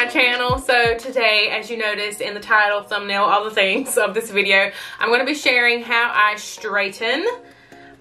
my channel. So today, as you noticed in the title, thumbnail, all the things of this video, I'm going to be sharing how I straighten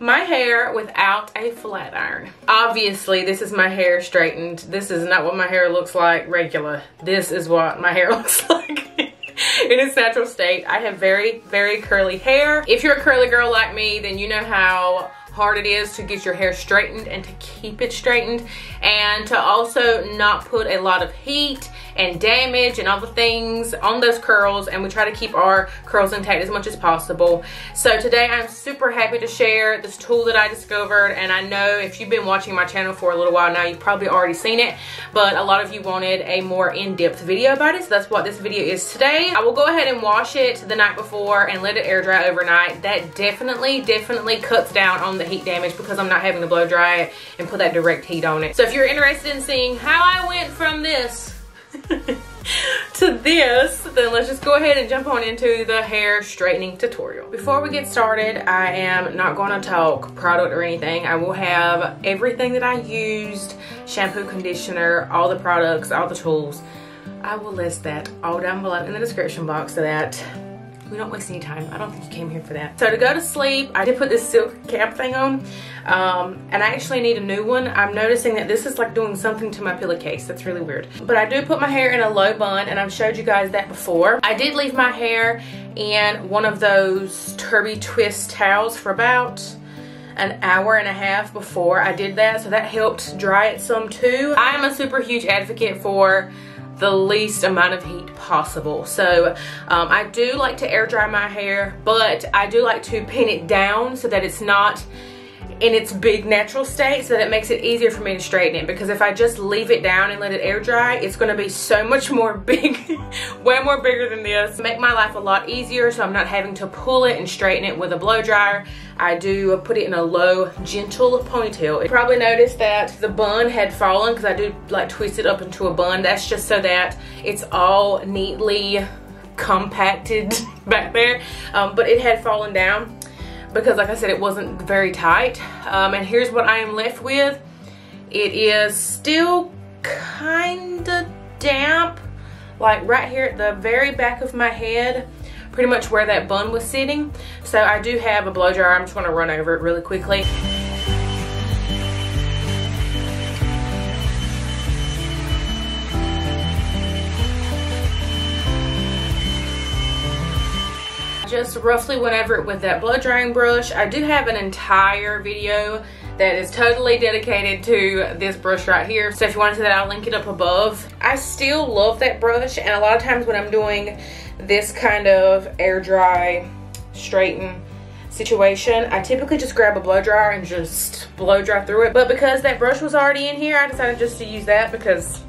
my hair without a flat iron. Obviously, this is my hair straightened. This is not what my hair looks like regular. This is what my hair looks like in its natural state. I have very, very curly hair. If you're a curly girl like me, then you know how hard it is to get your hair straightened and to keep it straightened, and to also not put a lot of heat and damage and all the things on those curls, and we try to keep our curls intact as much as possible. So today I'm super happy to share this tool that I discovered, and I know if you've been watching my channel for a little while now, you've probably already seen it, but a lot of you wanted a more in-depth video about it, so that's what this video is today. I will go ahead and wash it the night before and let it air dry overnight. That definitely cuts down on the heat damage because I'm not having to blow dry it and put that direct heat on it. So if you're interested in seeing how I went from this to this, then let's just go ahead and jump on into the hair straightening tutorial. Before we get started, I am not going to talk product or anything. I will have everything that I used, shampoo, conditioner, all the products, all the tools. I will list that all down below in the description box so that we don't waste any time. I don't think you came here for that. So to go to sleep, I did put this silk cap thing on, and I actually need a new one. I'm noticing that this is like doing something to my pillowcase. That's really weird. But I do put my hair in a low bun, and I've showed you guys that before. I did leave my hair in one of those Turby Twist towels for about an hour and a half before I did that, so that helped dry it some too. I am a super huge advocate for the least amount of heat possible. So I do like to air dry my hair, but I do like to pin it down so that it's not in its big natural state, so that it makes it easier for me to straighten it, because if I just leave it down and let it air dry, it's going to be so much more big, way more bigger than this. Make my life a lot easier so I'm not having to pull it and straighten it with a blow dryer. I do put it in a low, gentle ponytail. You probably noticed that the bun had fallen because I do like twist it up into a bun. That's just so that it's all neatly compacted back there, but it had fallen down because, like I said, it wasn't very tight. And here's what I am left with. It is still kind of damp, like right here at the very back of my head, pretty much where that bun was sitting. So I do have a blow dryer. I'm just going to run over it really quickly. Just roughly went over it with that blow drying brush. I do have an entire video that is totally dedicated to this brush right here, so if you want to see that, I'll link it up above. I still love that brush, and a lot of times when I'm doing this kind of air dry straighten situation, I typically just grab a blow dryer and just blow dry through it, but because that brush was already in here, I decided just to use that because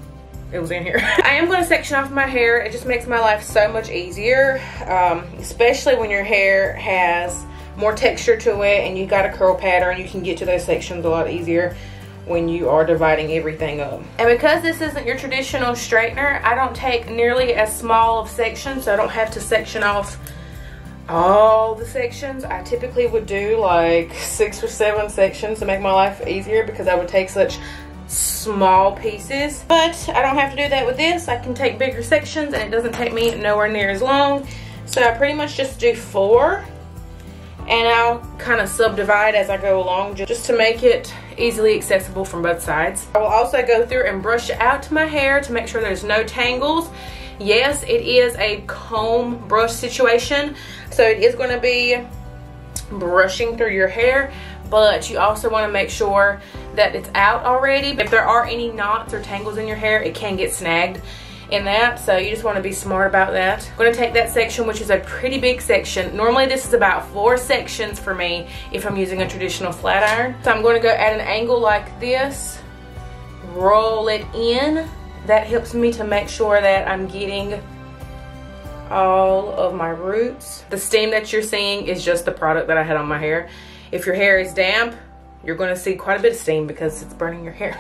it was in here. I am going to section off my hair. It just makes my life so much easier, especially when your hair has more texture to it and you got a curl pattern. You can get to those sections a lot easier when you are dividing everything up. And because this isn't your traditional straightener, I don't take nearly as small of sections, so I don't have to section off all the sections. I typically would do like 6 or 7 sections to make my life easier because I would take such small pieces, but I don't have to do that with this. I can take bigger sections and it doesn't take me nowhere near as long. So I pretty much just do 4, and I'll kind of subdivide as I go along just to make it easily accessible from both sides. I will also go through and brush out my hair to make sure there's no tangles. Yes, it is a comb brush situation, so it is going to be brushing through your hair, but you also want to make sure that it's out already. If there are any knots or tangles in your hair, it can get snagged in that, so you just want to be smart about that. I'm going to take that section, which is a pretty big section. Normally this is about 4 sections for me if I'm using a traditional flat iron. So I'm going to go at an angle like this, roll it in. That helps me to make sure that I'm getting all of my roots. The steam that you're seeing is just the product that I had on my hair. If your hair is damp, you're going to see quite a bit of steam because it's burning your hair.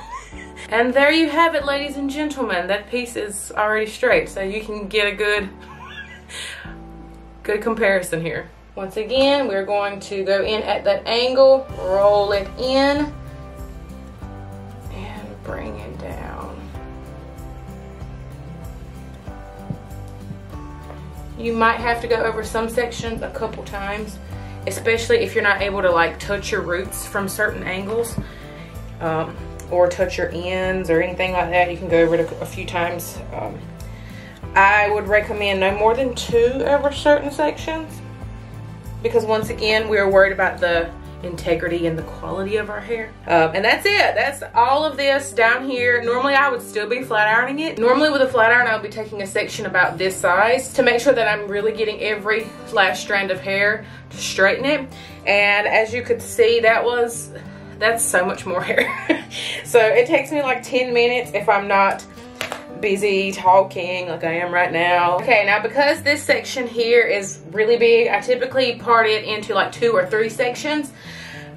And there you have it, ladies and gentlemen. That piece is already straight, so you can get a good comparison here. Once again, we're going to go in at that angle, roll it in, and bring it down. You might have to go over some sections a couple times, especially if you're not able to like touch your roots from certain angles, or touch your ends or anything like that. You can go over it a few times. I would recommend no more than 2 over certain sections, because once again, we're worried about the integrity and the quality of our hair. And that's it. That's all of this down here. Normally I would still be flat ironing it. Normally with a flat iron, I would be taking a section about this size to make sure that I'm really getting every last strand of hair to straighten it. And as you could see, that's so much more hair. So it takes me like 10 minutes if I'm not busy talking like I am right now. Okay, now because this section here is really big, I typically part it into like 2 or 3 sections,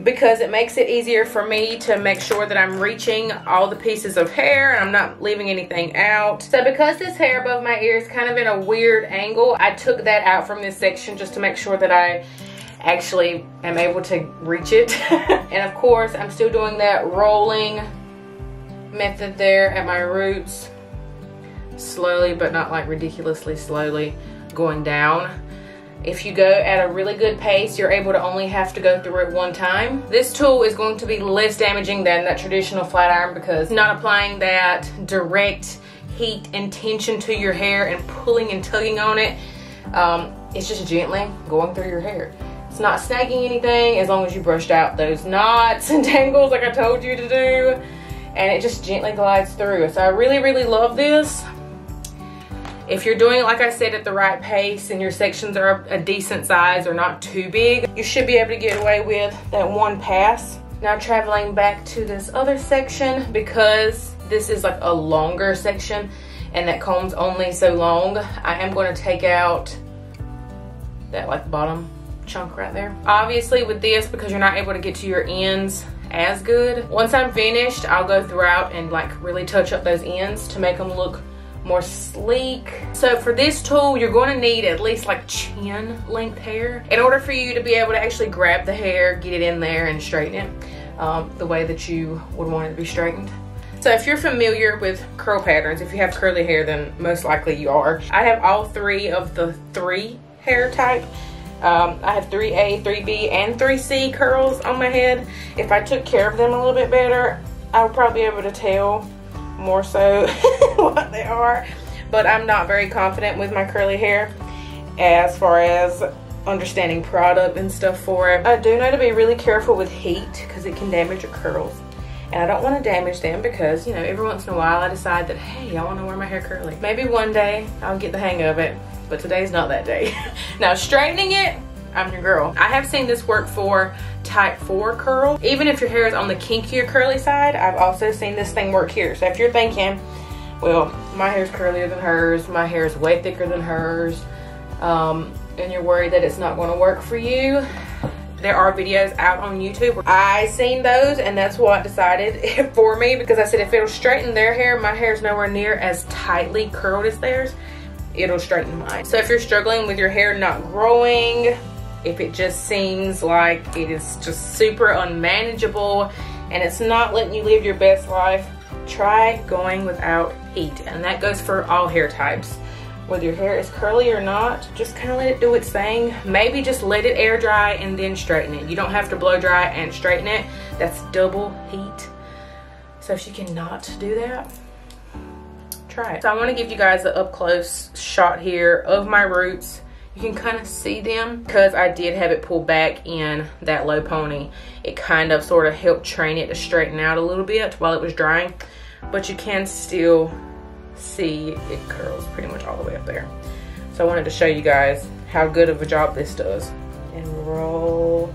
because it makes it easier for me to make sure that I'm reaching all the pieces of hair and I'm not leaving anything out. So because this hair above my ear is kind of in a weird angle, I took that out from this section just to make sure that I actually am able to reach it. And of course, I'm still doing that rolling method there at my roots, slowly but not like ridiculously slowly going down. If you go at a really good pace, you're able to only have to go through it 1 time. This tool is going to be less damaging than that traditional flat iron, because not applying that direct heat and tension to your hair and pulling and tugging on it. It's just gently going through your hair. It's not snagging anything as long as you brushed out those knots and tangles like I told you to do, and it just gently glides through. So I really, really love this. If you're doing it, like I said, at the right pace and your sections are a decent size or not too big, you should be able to get away with that 1 pass. Now traveling back to this other section, because this is like a longer section and that comb's only so long, I am going to take out that like bottom chunk right there. Obviously with this, because you're not able to get to your ends as good, once I'm finished, I'll go throughout and like really touch up those ends to make them look more sleek. So for this tool, you're going to need at least like chin length hair in order for you to be able to actually grab the hair, get it in there and straighten it the way that you would want it to be straightened. So if you're familiar with curl patterns, if you have curly hair, then most likely you are. I have all 3 of the 3 hair type. I have 3A, 3B, and 3C curls on my head. If I took care of them a little bit better, I would probably be able to tell more so what they are. But I'm not very confident with my curly hair as far as understanding product and stuff for it. I do know to be really careful with heat, because it can damage your curls. And I don't want to damage them, because, you know, every once in a while I decide that, hey, I want to wear my hair curly. Maybe one day I'll get the hang of it, but today's not that day. Now straightening it, I'm your girl. I have seen this work for type 4 curl. Even if your hair is on the kinkier curly side, I've also seen this thing work here. So if you're thinking, well, my hair's curlier than hers, my hair is way thicker than hers, and you're worried that it's not going to work for you, there are videos out on YouTube where I seen those, and that's what decided for me, because I said if it'll straighten their hair, my hair's nowhere near as tightly curled as theirs, it'll straighten mine. So if you're struggling with your hair not growing, if it just seems like it is just super unmanageable and it's not letting you live your best life, try going without heat. And that goes for all hair types. Whether your hair is curly or not, just kind of let it do its thing. Maybe just let it air dry and then straighten it. You don't have to blow dry and straighten it. That's double heat. So if you cannot do that, try it. So I want to give you guys an up close shot here of my roots. You can kind of see them because I did have it pulled back in that low pony. It kind of sort of helped train it to straighten out a little bit while it was drying, but you can still see it curls pretty much all the way up there. So I wanted to show you guys how good of a job this does. And roll.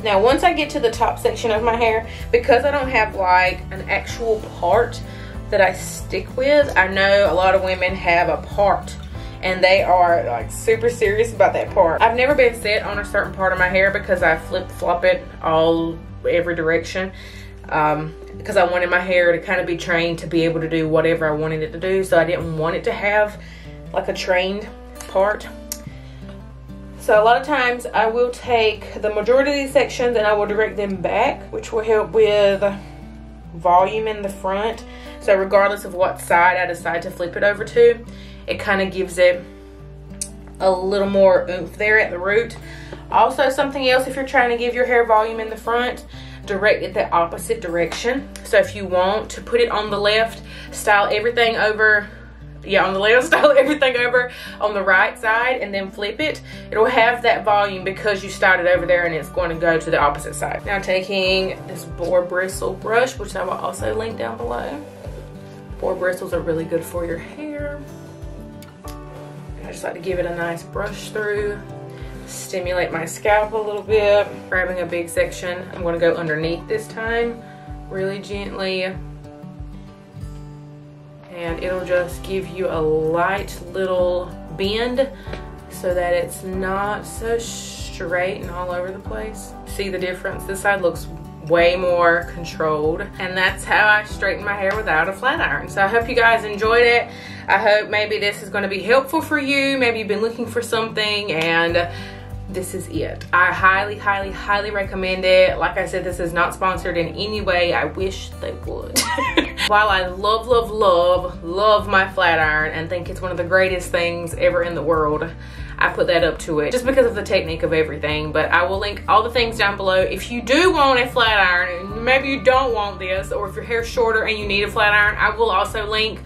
Now once I get to the top section of my hair, because I don't have like an actual part that I stick with, I know a lot of women have a part and they are like super serious about that part. I've never been set on a certain part of my hair because I flip-flop it every direction, because I wanted my hair to kind of be trained to be able to do whatever I wanted it to do. So I didn't want it to have like a trained part. So a lot of times I will take the majority of these sections and I will direct them back, which will help with volume in the front. So regardless of what side I decide to flip it over to, it kind of gives it a little more oomph there at the root. Also, something else, if you're trying to give your hair volume in the front, direct it the opposite direction. So if you want to put it on the left, style everything over, on the left, style everything over on the right side and then flip it. It'll have that volume because you started over there and it's going to go to the opposite side. Now taking this boar bristle brush, which I will also link down below. Boar bristles are really good for your hair. I just like to give it a nice brush through, stimulate my scalp a little bit. Grabbing a big section, I'm going to go underneath this time, really gently. And it'll just give you a light little bend so that it's not so straight and all over the place. See the difference? This side looks way more controlled, and that's how I straighten my hair without a flat iron. So I hope you guys enjoyed it. I hope maybe this is going to be helpful for you. Maybe you've been looking for something and this is it. I highly recommend it. Like I said, this is not sponsored in any way. I wish they would. While I love my flat iron and think it's one of the greatest things ever in the world, I put that up to it just because of the technique of everything. But I will link all the things down below. If you do want a flat iron, and maybe you don't want this, or if your hair's shorter and you need a flat iron, I will also link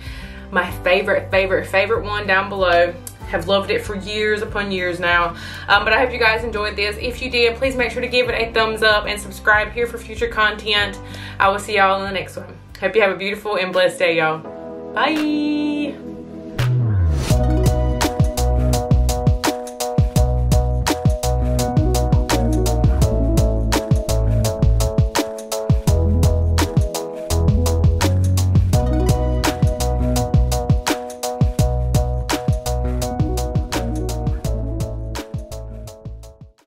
my favorite one down below. Have loved it for years upon years now. But I hope you guys enjoyed this. If you did, please make sure to give it a thumbs up and subscribe here for future content. I will see y'all in the next one. Hope you have a beautiful and blessed day, y'all. Bye.